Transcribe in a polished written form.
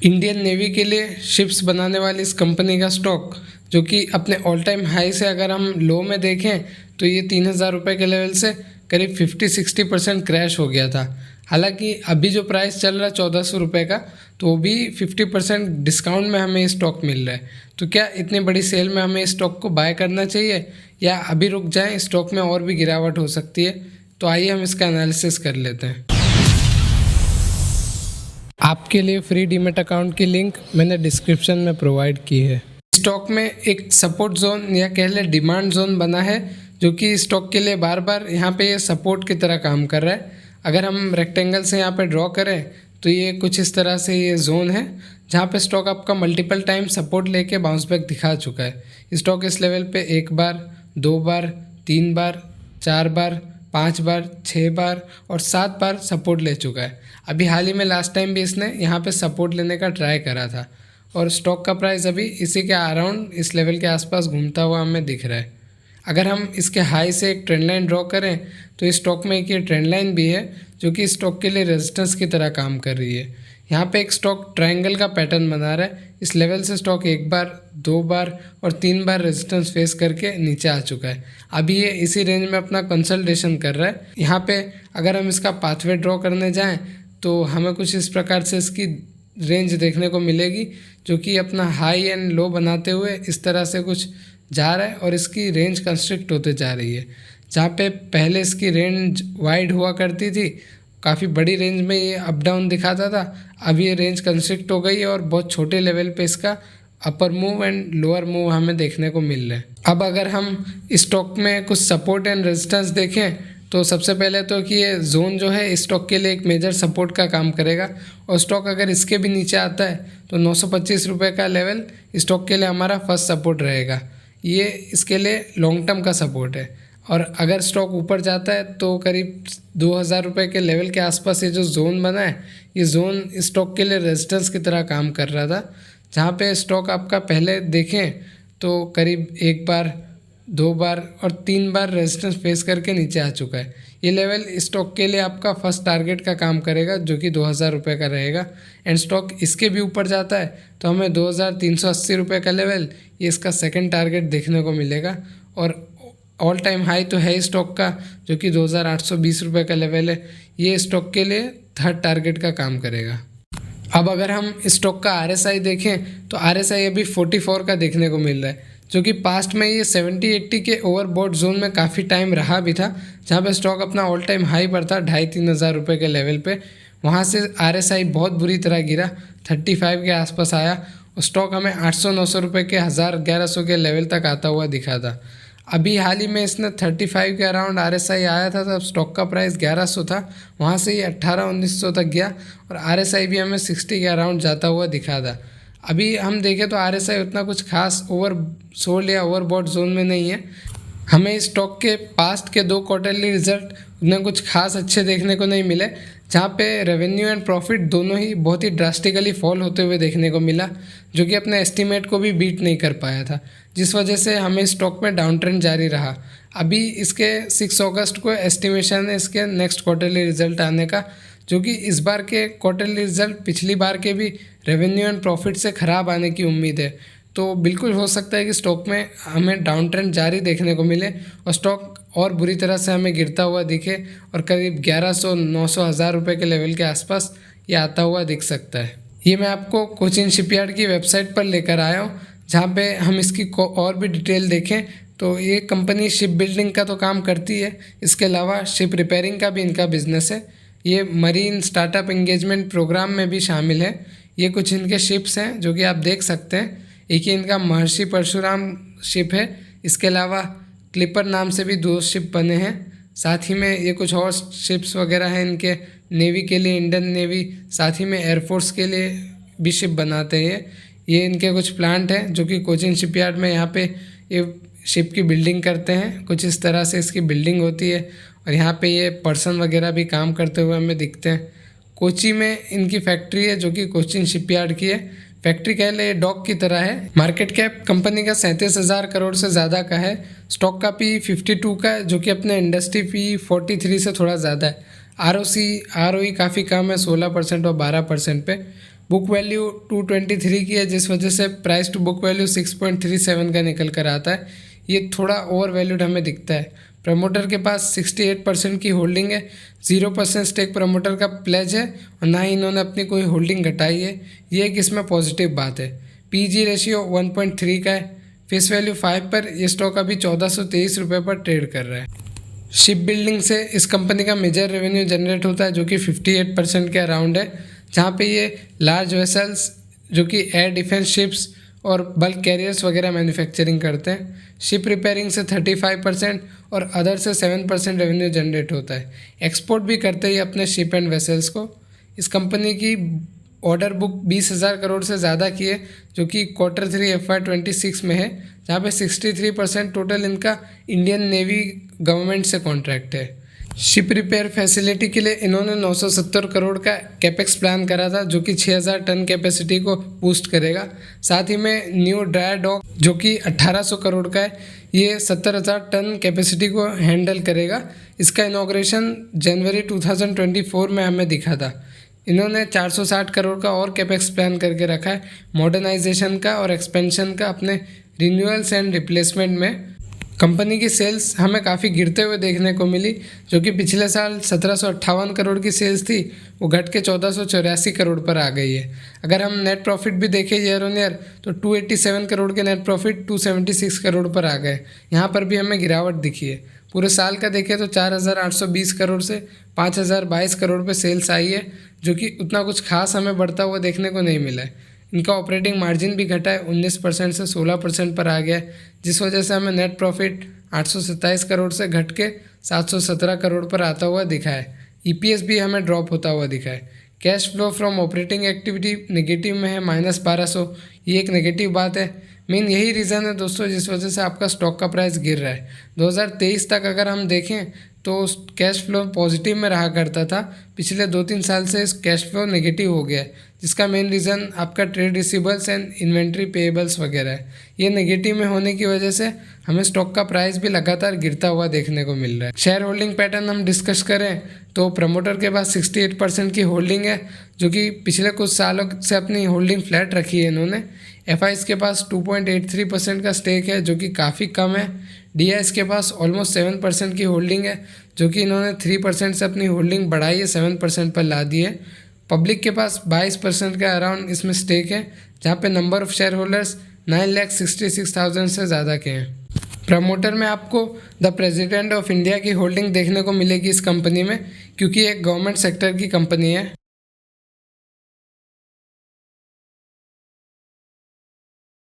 Indian navy के लिए ships बनाने वाली इस कंपनी का स्टॉक जो कि अपने ऑल टाइम हाई से अगर हम लो में देखें तो ये 3,000 रुपये के लेवल से करीब 50-60% क्रैश हो गया था। हालांकि अभी जो प्राइस चल रहा है 1,400 रुपये का, तो वो भी 50% डिस्काउंट में हमें स्टॉक मिल रहा है। तो क्या इतनी बड़ी सेल में हमें स्टॉक को बाय करना चाहिए या अभी रुक जाएं, स्टॉक में और भी गिरावट हो सकती है? तो आइए हम इसका एनालिसिस कर लेते हैं। आपके लिए फ्री डीमैट अकाउंट की लिंक मैंने डिस्क्रिप्शन में प्रोवाइड की है। स्टॉक में एक सपोर्ट जोन या कह लें डिमांड जोन बना है जो कि स्टॉक के लिए बार बार यहाँ पे ये सपोर्ट की तरह काम कर रहा है। अगर हम रेक्टेंगल से यहाँ पे ड्रॉ करें तो ये कुछ इस तरह से ये जोन है जहाँ पे स्टॉक आपका मल्टीपल टाइम सपोर्ट लेके बाउंस बैक दिखा चुका है। स्टॉक इस लेवल पे 1 बार, 2 बार, 3 बार, 4 बार, 5 बार, 6 बार और 7 बार सपोर्ट ले चुका है। अभी हाल ही में लास्ट टाइम भी इसने यहाँ पे सपोर्ट लेने का ट्राई करा था और स्टॉक का प्राइस अभी इसी के अराउंड इस लेवल के आसपास घूमता हुआ हमें दिख रहा है। अगर हम इसके हाई से एक ट्रेंड लाइन ड्रॉ करें तो इस स्टॉक में एक ये ट्रेंड लाइन भी है जो कि स्टॉक के लिए रेजिस्टेंस की तरह काम कर रही है। यहाँ पे एक स्टॉक ट्रायंगल का पैटर्न बना रहा है। इस लेवल से स्टॉक 1 बार, 2 बार और 3 बार रेजिस्टेंस फेस करके नीचे आ चुका है। अभी ये इसी रेंज में अपना कंसल्टेशन कर रहा है। यहाँ पे अगर हम इसका पाथवे ड्रॉ करने जाएं तो हमें कुछ इस प्रकार से इसकी रेंज देखने को मिलेगी जो कि अपना हाई एंड लो बनाते हुए इस तरह से कुछ जा रहा है और इसकी रेंज कंस्ट्रिक्ट होते जा रही है। जहाँ पे पहले इसकी रेंज वाइड हुआ करती थी, काफ़ी बड़ी रेंज में ये अप डाउन दिखाता था, अब ये रेंज कंस्ट्रिक्ट हो गई है और बहुत छोटे लेवल पे इसका अपर मूव एंड लोअर मूव हमें देखने को मिल रहा है। अब अगर हम स्टॉक में कुछ सपोर्ट एंड रेजिस्टेंस देखें तो सबसे पहले तो कि ये जोन जो है स्टॉक के लिए एक मेजर सपोर्ट का काम करेगा और स्टॉक अगर इसके भी नीचे आता है तो 925 रुपये का लेवल स्टॉक के लिए हमारा फर्स्ट सपोर्ट रहेगा। ये इसके लिए लॉन्ग टर्म का सपोर्ट है और अगर स्टॉक ऊपर जाता है तो करीब 2,000 रुपये के लेवल के आसपास ये जो जोन बना है, ये जोन स्टॉक के लिए रेजिस्टेंस की तरह काम कर रहा था। जहाँ पे स्टॉक आपका पहले देखें तो करीब 1 बार, 2 बार और 3 बार रेजिस्टेंस फेस करके नीचे आ चुका है। ये लेवल स्टॉक के लिए आपका फर्स्ट टारगेट का काम करेगा जो कि 2,000 रुपये का रहेगा एंड स्टॉक इसके भी ऊपर जाता है तो हमें 2,380 रुपये का लेवल ये इसका सेकंड टारगेट देखने को मिलेगा और ऑल टाइम हाई तो है स्टॉक का जो कि 2,820 रुपये का लेवल है, ये स्टॉक के लिए थर्ड टारगेट का काम करेगा। अब अगर हम स्टॉक का RSI देखें तो RSI अभी 44 का देखने को मिल रहा है जो कि पास्ट में ये 70-80 के ओवरबॉट जोन में काफ़ी टाइम रहा भी था, जहाँ पे स्टॉक अपना ऑल टाइम हाई पर था 2,500-3 हज़ार रुपये के लेवल पे। वहाँ से RSI बहुत बुरी तरह गिरा, 35 के आसपास आया और स्टॉक हमें 800-900 रुपये के 1,000-1,100 के लेवल तक आता हुआ दिखा था। अभी हाल ही में इसने 35 के अराउंड RSI आया था तब स्टॉक का प्राइस 1,100 था, वहाँ से ये 1800-1900 तक गया और RSI भी हमें 60 के अराउंड जाता हुआ दिखा था। अभी हम देखें तो RSI उतना कुछ खास ओवरसोल्ड या ओवरबॉट जोन में नहीं है। हमें स्टॉक के पास्ट के 2 क्वार्टरली रिजल्ट उतने कुछ खास अच्छे देखने को नहीं मिले, जहाँ पे रेवेन्यू एंड प्रॉफिट दोनों ही बहुत ही ड्रास्टिकली फॉल होते हुए देखने को मिला जो कि अपने एस्टीमेट को भी बीट नहीं कर पाया था, जिस वजह से हमें स्टॉक में डाउन ट्रेंड जारी रहा। अभी इसके 6 अगस्त को एस्टिमेशन है इसके नेक्स्ट क्वार्टरली रिजल्ट आने का, जो कि इस बार के क्वार्टरली रिजल्ट पिछली बार के भी रेवेन्यू एंड प्रॉफिट से ख़राब आने की उम्मीद है। तो बिल्कुल हो सकता है कि स्टॉक में हमें डाउन ट्रेंड जारी देखने को मिले और स्टॉक और बुरी तरह से हमें गिरता हुआ दिखे और करीब 1,100-900 हज़ार रुपये के लेवल के आसपास ये आता हुआ दिख सकता है। ये मैं आपको कोचिन शिपयार्ड की वेबसाइट पर लेकर आया हूँ, जहाँ पे हम इसकी और भी डिटेल देखें तो ये कंपनी शिप बिल्डिंग का तो काम करती है, इसके अलावा शिप रिपेयरिंग का भी इनका बिजनेस है। ये मरीन स्टार्टअप इंगेजमेंट प्रोग्राम में भी शामिल है। ये कुछ इनके शिप्स हैं जो कि आप देख सकते हैं। एक ही इनका महर्षि परशुराम शिप है, इसके अलावा क्लिपर नाम से भी 2 शिप बने हैं। साथ ही में ये कुछ और शिप्स वगैरह हैं इनके नेवी के लिए, इंडियन नेवी, साथ ही में एयरफोर्स के लिए भी शिप बनाते हैं। ये इनके कुछ प्लांट हैं जो कि कोचिन शिपयार्ड में यहाँ पे ये शिप की बिल्डिंग करते हैं। कुछ इस तरह से इसकी बिल्डिंग होती है और यहाँ पे ये पर्सन वगैरह भी काम करते हुए हमें दिखते हैं। कोची में इनकी फैक्ट्री है जो कि कोचिन शिपयार्ड की है। फैक्ट्री कह ले डॉक की तरह है। मार्केट कैप कंपनी का 37,000 करोड़ से ज़्यादा का है। स्टॉक का पी 52 का है जो कि अपने इंडस्ट्री पी 43 से थोड़ा ज़्यादा है। ROC ROE काफ़ी कम है, 16% और 12% पे। बुक वैल्यू 223 की है, जिस वजह से प्राइस टू बुक वैल्यू 6.37 का निकल कर आता है। ये थोड़ा ओवर वैल्यूड हमें दिखता है। प्रमोटर के पास 68% की होल्डिंग है, 0% स्टेक प्रमोटर का प्लेज है और ना ही इन्होंने अपनी कोई होल्डिंग घटाई है। ये एक इसमें पॉजिटिव बात है। पीजी रेशियो 1.3 का है। फेस वैल्यू 5 पर ये स्टॉक अभी 1423 रुपये पर ट्रेड कर रहा है। शिप बिल्डिंग से इस कंपनी का मेजर रेवेन्यू जनरेट होता है, जो कि 58% के अराउंड है, जहाँ पे ये लार्ज वेसल्स जो कि एयर डिफेंस शिप्स और बल्क कैरियर्स वगैरह मैन्युफैक्चरिंग करते हैं। शिप रिपेयरिंग से 35% और अदर से 7% रेवेन्यू जनरेट होता है। एक्सपोर्ट भी करते हैं अपने शिप एंड वेसल्स को। इस कंपनी की ऑर्डर बुक 20,000 करोड़ से ज़्यादा की है, जो कि Q3 FY26 में है, जहाँ पे 63% टोटल इनका इंडियन नेवी गवर्नमेंट से कॉन्ट्रैक्ट है। शिप रिपेयर फैसिलिटी के लिए इन्होंने 970 करोड़ का कैपेक्स प्लान करा था, जो कि 6,000 टन कैपेसिटी को बूस्ट करेगा। साथ ही में न्यू ड्राई डॉक जो कि 1800 करोड़ का है, ये 70,000 टन कैपेसिटी को हैंडल करेगा। इसका इनॉग्रेशन जनवरी 2024 में हमें दिखा था। इन्होंने 460 करोड़ का और कैपेक्स प्लान करके रखा है मॉडर्नाइजेशन का और एक्सपेंशन का अपने रिन्यूअल्स एंड रिप्लेसमेंट में। कंपनी की सेल्स हमें काफ़ी गिरते हुए देखने को मिली, जो कि पिछले साल 1758 करोड़ की सेल्स थी, वो घट के 1484 करोड़ पर आ गई है। अगर हम नेट प्रॉफिट भी देखें ईयर ऑन ईयर, तो 287 करोड़ के नेट प्रॉफिट 276 करोड़ पर आ गए। यहाँ पर भी हमें गिरावट दिखी है। पूरे साल का देखें तो 4,820 करोड़ से 5,022 करोड़ पे सेल्स आई है, जो कि उतना कुछ खास हमें बढ़ता हुआ देखने को नहीं मिला है। इनका ऑपरेटिंग मार्जिन भी घटा है, 19% से 16% पर आ गया है, जिस वजह से हमें नेट प्रॉफिट 827 करोड़ से घट के 717 करोड़ पर आता हुआ दिखा है। EPS भी हमें ड्रॉप होता हुआ दिखा है। Cash flow from operating activity negative में है, -1200। ये एक नेगेटिव बात है। मेन यही रीज़न है दोस्तों, जिस वजह से आपका स्टॉक का प्राइस गिर रहा है। 2023 तक अगर हम देखें तो कैश फ्लो पॉजिटिव में रहा करता था। पिछले 2-3 साल से इस कैश फ्लो नेगेटिव हो गया है, जिसका मेन रीज़न आपका trade receivables and inventory payables वगैरह है। ये नेगेटिव में होने की वजह से हमें स्टॉक का प्राइस भी लगातार गिरता हुआ देखने को मिल रहा है। शेयर होल्डिंग पैटर्न हम डिस्कस करें तो प्रमोटर के पास 68% की होल्डिंग है, जो कि पिछले कुछ सालों से अपनी होल्डिंग फ्लैट रखी है इन्होंने। FIs के पास 2.83% का स्टेक है, जो कि काफ़ी कम है। DIs के पास ऑलमोस्ट 7% की होल्डिंग है, जो कि इन्होंने 3% से अपनी होल्डिंग बढ़ाई है, 7% पर ला दी है। पब्लिक के पास 22% का अराउंड इसमें स्टेक है, जहाँ पे नंबर ऑफ शेयर होल्डर्स 9,66,000 से ज़्यादा के हैं। प्रमोटर में आपको द प्रेसिडेंट ऑफ इंडिया की होल्डिंग देखने को मिलेगी इस कंपनी में, क्योंकि एक गवर्नमेंट सेक्टर की कंपनी है।